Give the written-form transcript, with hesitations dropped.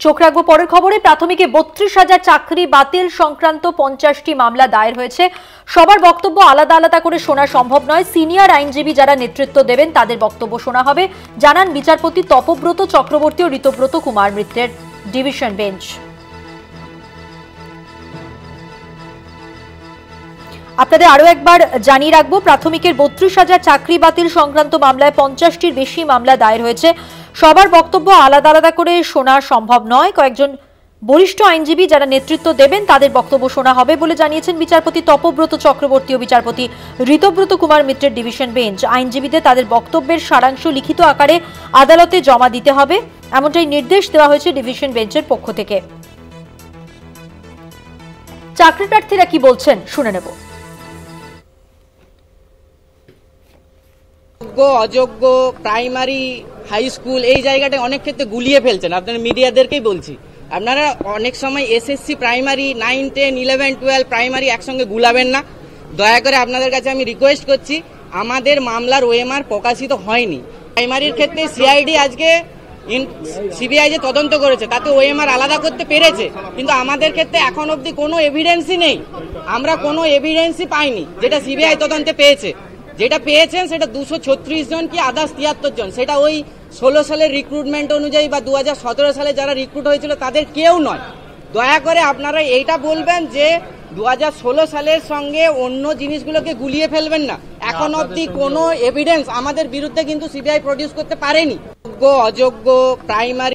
চোখ রাখবো পরের খবরে। প্রাথমিকে 32,000 চাকরি বাতিল সংক্রান্ত 50টি মামলা দায়ের হয়েছে। সবার বক্তব্য আলাদা আলাদা করে শোনা সম্ভব নয়। সিনিয়র আইনজীবী যারা নেতৃত্ব দেবেন তাদের বক্তব্য শোনা হবে, জানান বিচারপতি তপব্রত চক্রবর্তী ও ঋতব্রত কুমার মিত্রের ডিভিশন বেঞ্চ। আপনাদের আরো একবার জানিয়ে রাখবো, প্রাথমিকের 32,000 চাকরি বাতিল সংক্রান্ত মামলায় 50টির বেশি মামলা দায়ের হয়েছে। সবার বক্তব্য আলাদা আলাদা করে শোনা সম্ভব নয়। কয়েকজন বরিষ্ঠ আইনজীবী যারা নেতৃত্ব দেবেন তাদের বক্তব্য শোনা হবে বলে জানিয়েছেন বিচারপতি তপব্রত চক্রবর্তী ও বিচারপতি ঋতব্রত কুমার মিত্রের ডিভিশন বেঞ্চ। আইনজীবীদের তাদের বক্তব্যের সারাংশ লিখিত আকারে আদালতে জমা দিতে হবে, এমনটাই নির্দেশ দেওয়া হয়েছে ডিভিশন বেঞ্চের পক্ষ থেকে। চাকরি প্রার্থীরা কি বলছেন শুনে নেব। অযোগ্য প্রাইমারি হাই স্কুল এই জায়গাটা অনেক ক্ষেত্রে গুলিয়ে ফেলছেন। আপনারা মিডিয়াদেরকেই বলছি, আপনারা অনেক সময় এসএসসি প্রাইমারি 9, 10, 11, 12 প্রাইমারি একসঙ্গে গুলাবেন না। দয়া করে আপনাদের কাছে আমি রিকোয়েস্ট করছি, আমাদের মামলার ওএমআর প্রকাশিত হয়নি। প্রাইমারির ক্ষেত্রে সিআইডি আজকে সিবিআই যে তদন্ত করেছে তাতে ওএমআর আলাদা করতে পেরেছে, কিন্তু আমাদের ক্ষেত্রে এখন অবধি কোনো এভিডেন্সই নেই। আমরা কোনো এভিডেন্সই পাইনি যেটা সিবিআই তদন্তে পেয়েছে। যেটা পেয়েছেন সেটা 236 জন কি আদার্স 73 জন, সেটা ওই 16 সালের রিক্রুটমেন্ট অনুযায়ী বা 2017 সালে যারা রিক্রুট হয়েছিল তাদের কেউ নয়। দয়া করে আপনারা এইটা বলবেন যে 2016 সালের সঙ্গে অন্য জিনিসগুলোকে গুলিয়ে ফেলবেন না। এখন অবধি কোনো এভিডেন্স আমাদের বিরুদ্ধে কিন্তু সিবিআই প্রডিউস করতে পারেনি। অযোগ্য প্রাইমারি